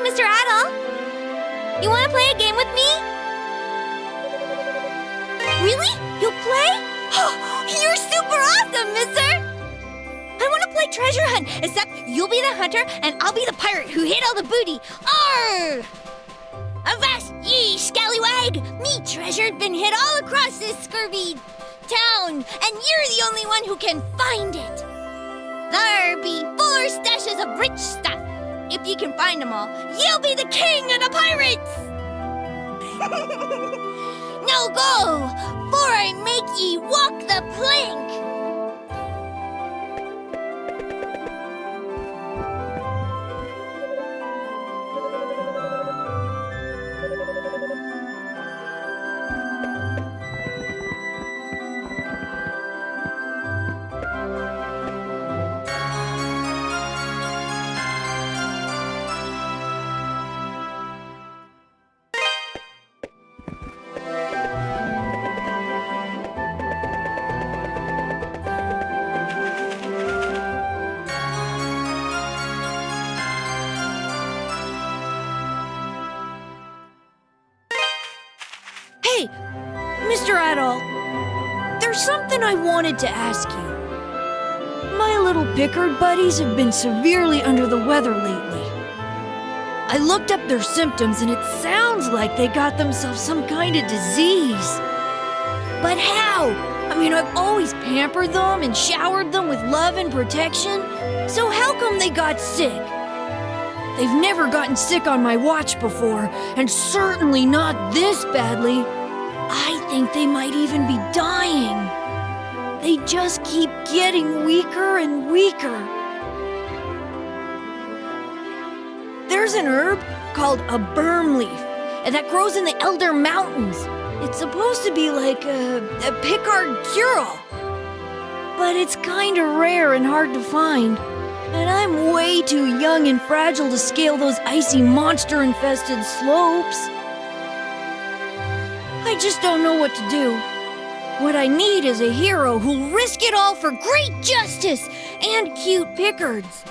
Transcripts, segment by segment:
Mr. Adel. You want to play a game with me? Really? You'll play? You're super awesome, mister! I want to play treasure hunt, except you'll be the hunter and I'll be the pirate who hid all the booty. Arr! Avast ye, scallywag! Me treasure's been hid all across this scurvy town, and you're the only one who can find it. There be 4 stashes of rich stuff. If you can find them all, you'll be the king of the pirates! Now go, for I make ye walk the plank! Hey, Mr. Adol, there's something I wanted to ask you. My little Pickard buddies have been severely under the weather lately. I looked up their symptoms and it sounds like they got themselves some kind of disease. But how? I mean, I've always pampered them and showered them with love and protection. So how come they got sick? They've never gotten sick on my watch before, and certainly not this badly. I think they might even be dying. They just keep getting weaker and weaker. There's an herb called a berm leaf, and that grows in the Elder Mountains. It's supposed to be like a Pickard cure-all. But it's kinda rare and hard to find. And I'm way too young and fragile to scale those icy monster-infested slopes. I just don't know what to do. What I need is a hero who'll risk it all for great justice and cute Pickards.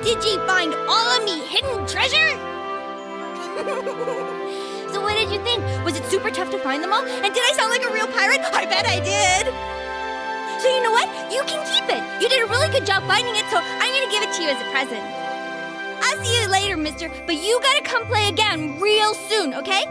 Did ye find all of me hidden treasure? So what did you think? Was it super tough to find them all? And did I sound like a real pirate? I bet I did. So you know what? You can keep it. You did a really good job finding it, so I'm gonna give it to you as a present. I'll see you later, mister, but you gotta come play again real soon, okay?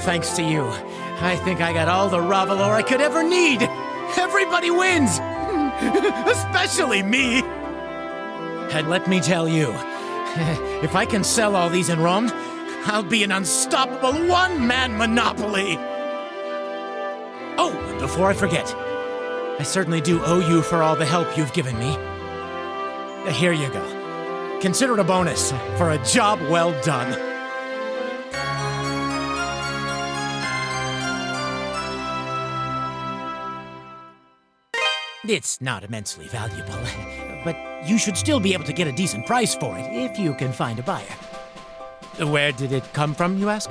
Thanks to you, I think I got all the Ravalor I could ever need. Everybody wins! Especially me! And let me tell you, if I can sell all these in Rome, I'll be an unstoppable one-man monopoly! Oh, and before I forget, I certainly do owe you for all the help you've given me. Here you go. Consider it a bonus for a job well done. It's not immensely valuable, but you should still be able to get a decent price for it if you can find a buyer. Where did it come from, you ask?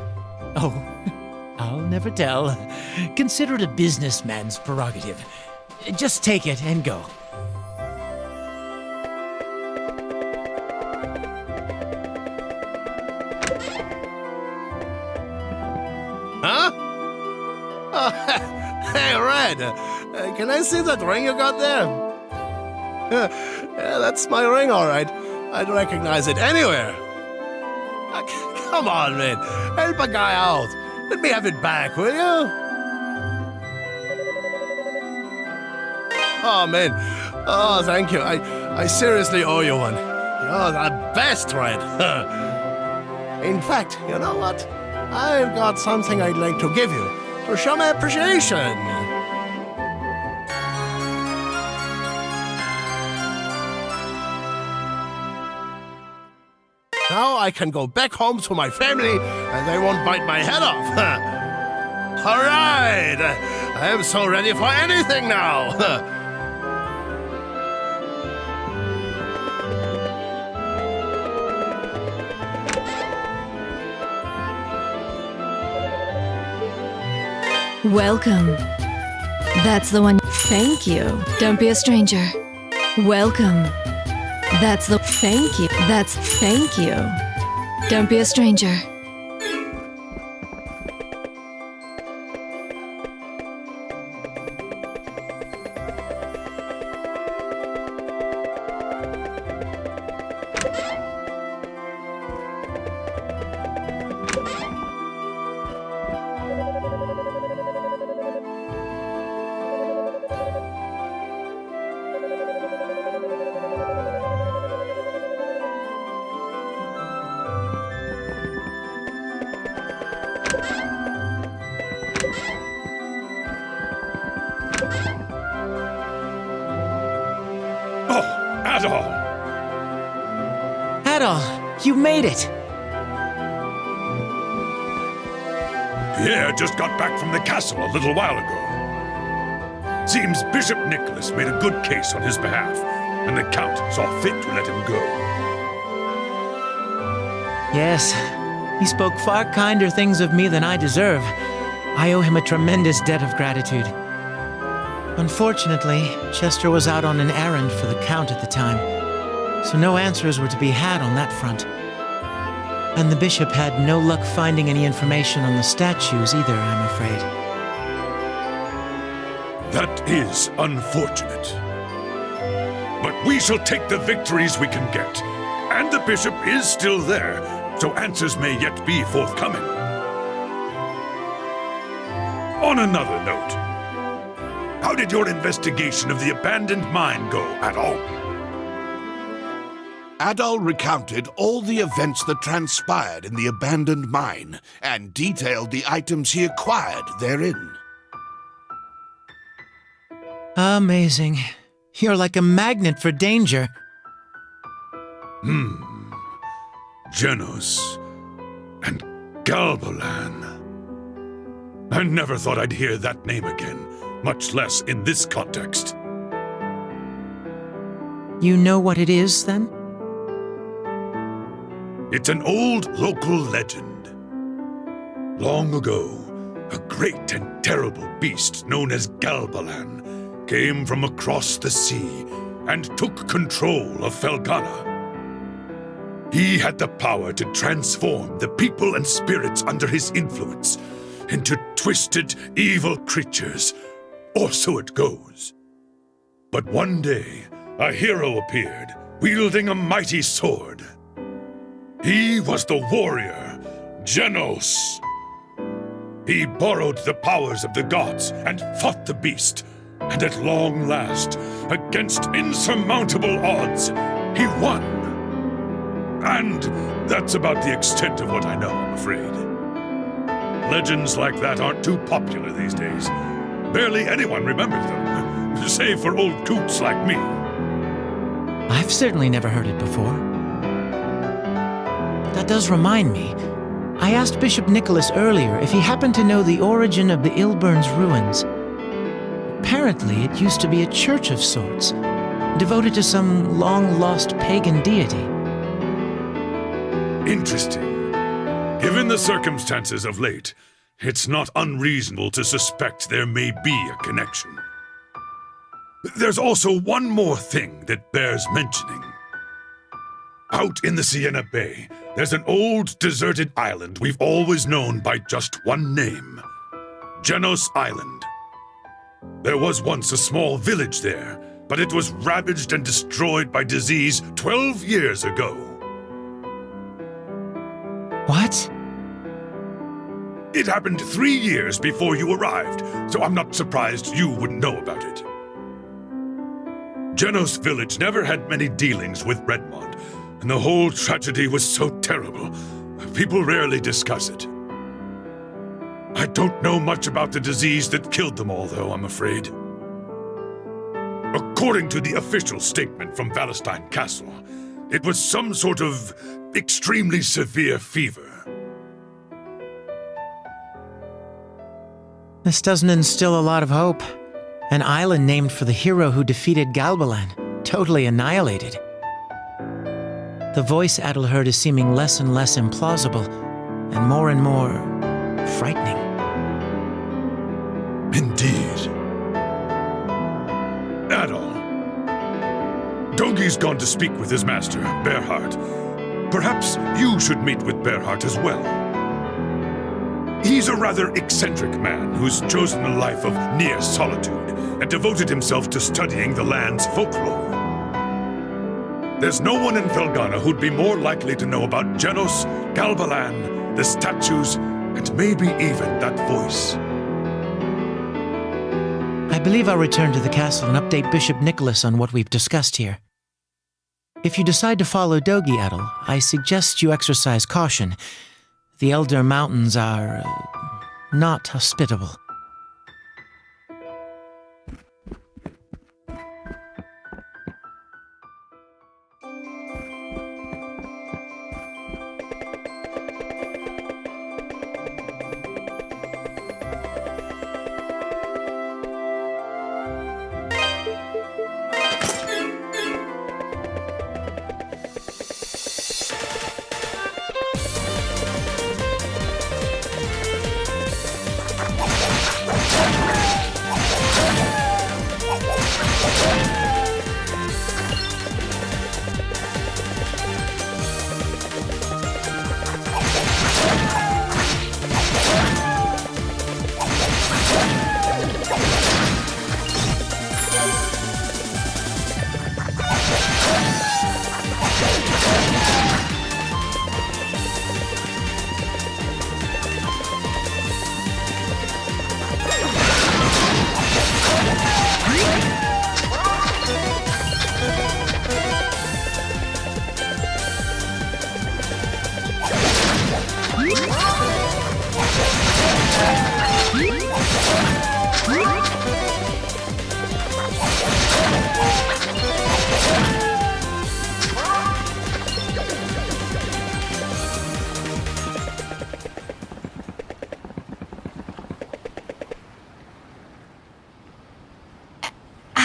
Oh, I'll never tell. Consider it a businessman's prerogative. Just take it and go. Huh? Oh, hey, Red! Can I see that ring you got there? Yeah, that's my ring, all right. I'd recognize it anywhere. Come on, man. Help a guy out. Let me have it back, will you? Oh, man. Oh, thank you. I seriously owe you one. You're the best, Red. In fact, you know what? I've got something I'd like to give you to show my appreciation. Now I can go back home to my family and they won't bite my head off. All right! I am so ready for anything now. Welcome. That's the one. Thank you. Don't be a stranger. Welcome. That's the. Thank you. That's. Thank you. Don't be a stranger. Adol, you made it! Pierre just got back from the castle a little while ago. Seems Bishop Nicholas made a good case on his behalf, and the Count saw fit to let him go. Yes, he spoke far kinder things of me than I deserve. I owe him a tremendous debt of gratitude. Unfortunately, Chester was out on an errand for the Count at the time, so no answers were to be had on that front. And the bishop had no luck finding any information on the statues either, I'm afraid. That is unfortunate. But we shall take the victories we can get. And the bishop is still there, so answers may yet be forthcoming. On another note, how did your investigation of the abandoned mine go, Adol? Adol recounted all the events that transpired in the abandoned mine and detailed the items he acquired therein. Amazing. You're like a magnet for danger. Genos and Galbalan. I never thought I'd hear that name again, much less in this context. You know what it is, then? It's an old local legend. Long ago, a great and terrible beast known as Galbalan came from across the sea and took control of Felghana. He had the power to transform the people and spirits under his influence into twisted, evil creatures, or so it goes. But one day, a hero appeared, wielding a mighty sword. He was the warrior, Genos. He borrowed the powers of the gods and fought the beast. And at long last, against insurmountable odds, he won. And that's about the extent of what I know, I'm afraid. Legends like that aren't too popular these days. Barely anyone remembers them, save for old coots like me. I've certainly never heard it before. But that does remind me. I asked Bishop Nicholas earlier if he happened to know the origin of the Ilburn's ruins. Apparently, it used to be a church of sorts, devoted to some long-lost pagan deity. Interesting. Given the circumstances of late, it's not unreasonable to suspect there may be a connection. There's also one more thing that bears mentioning. Out in the Sienna Bay, there's an old deserted island we've always known by just one name: Genos Island. There was once a small village there, but it was ravaged and destroyed by disease 12 years ago. What? It happened 3 years before you arrived, so I'm not surprised you wouldn't know about it. Genos village never had many dealings with Redmond, and the whole tragedy was so terrible, people rarely discuss it. I don't know much about the disease that killed them all, though, I'm afraid. According to the official statement from Valestein Castle, it was some sort of extremely severe fever. This doesn't instill a lot of hope. An island named for the hero who defeated Galbalan, totally annihilated. The voice Adol heard is seeming less and less implausible, and more frightening. Indeed. Adol. Dogi's gone to speak with his master, Berhard. Perhaps you should meet with Berhard as well. He's a rather eccentric man who's chosen a life of near solitude and devoted himself to studying the land's folklore. There's no one in Felghana who'd be more likely to know about Genos, Galbalan, the statues, and maybe even that voice. I believe I'll return to the castle and update Bishop Nicholas on what we've discussed here. If you decide to follow Dogi, Adol, I suggest you exercise caution. The Elder Mountains are not hospitable.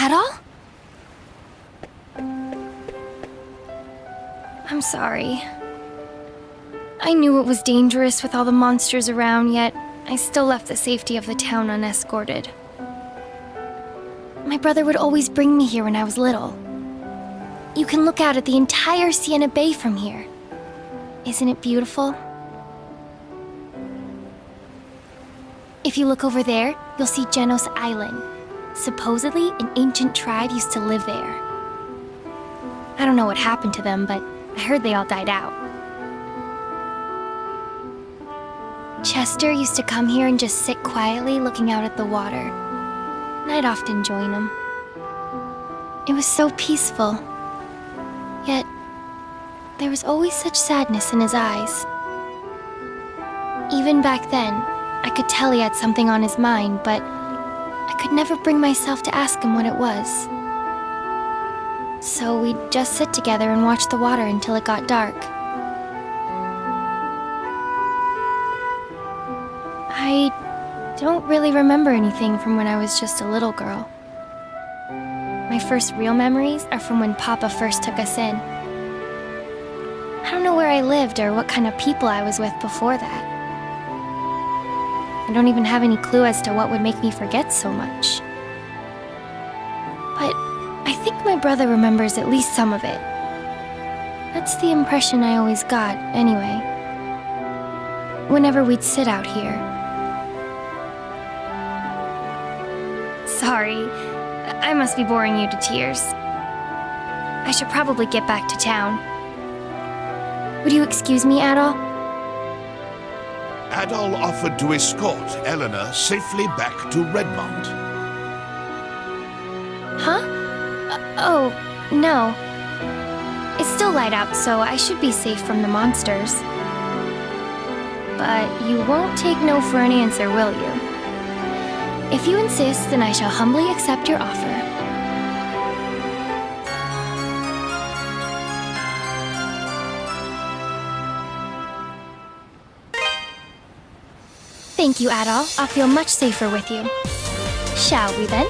Adol? I'm sorry. I knew it was dangerous with all the monsters around, yet I still left the safety of the town unescorted. My brother would always bring me here when I was little. You can look out at the entire Sienna Bay from here. Isn't it beautiful? If you look over there, you'll see Genos Island. Supposedly, an ancient tribe used to live there. I don't know what happened to them, but I heard they all died out. Chester used to come here and just sit quietly looking out at the water. And I'd often join him. It was so peaceful. Yet, there was always such sadness in his eyes. Even back then, I could tell he had something on his mind, but I could never bring myself to ask him what it was. So we'd just sit together and watch the water until it got dark. I don't really remember anything from when I was just a little girl. My first real memories are from when Papa first took us in. I don't know where I lived or what kind of people I was with before that. I don't even have any clue as to what would make me forget so much. But I think my brother remembers at least some of it. That's the impression I always got, anyway. Whenever we'd sit out here. Sorry, I must be boring you to tears. I should probably get back to town. Would you excuse me, Adol? Adol offered to escort Eleanor safely back to Redmond. Huh? Oh, no. It's still light out, so I should be safe from the monsters. But you won't take no for an answer, will you? If you insist, then I shall humbly accept your offer. Thank you, Adol. I'll feel much safer with you. Shall we then?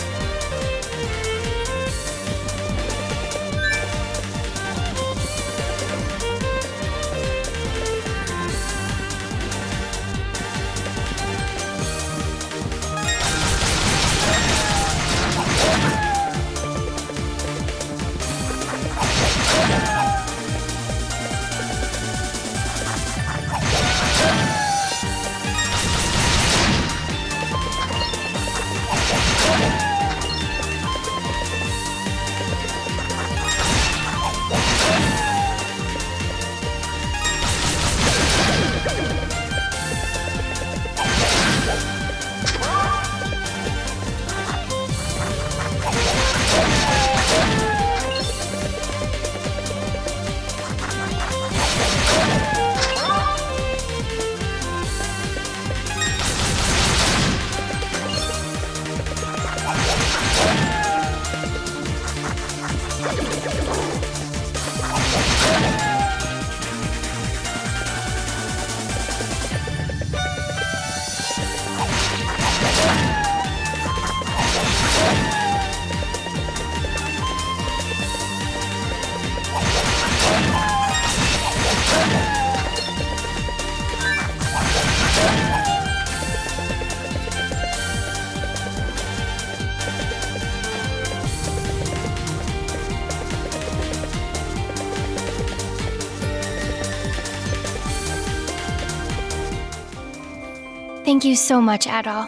Thank you so much, Adol.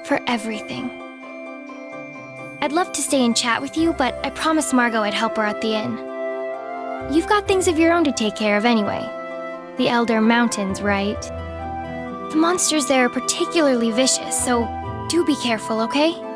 For everything. I'd love to stay and chat with you, but I promised Margot I'd help her at the inn. You've got things of your own to take care of anyway. The Elder Mountains, right? The monsters there are particularly vicious, so do be careful, okay?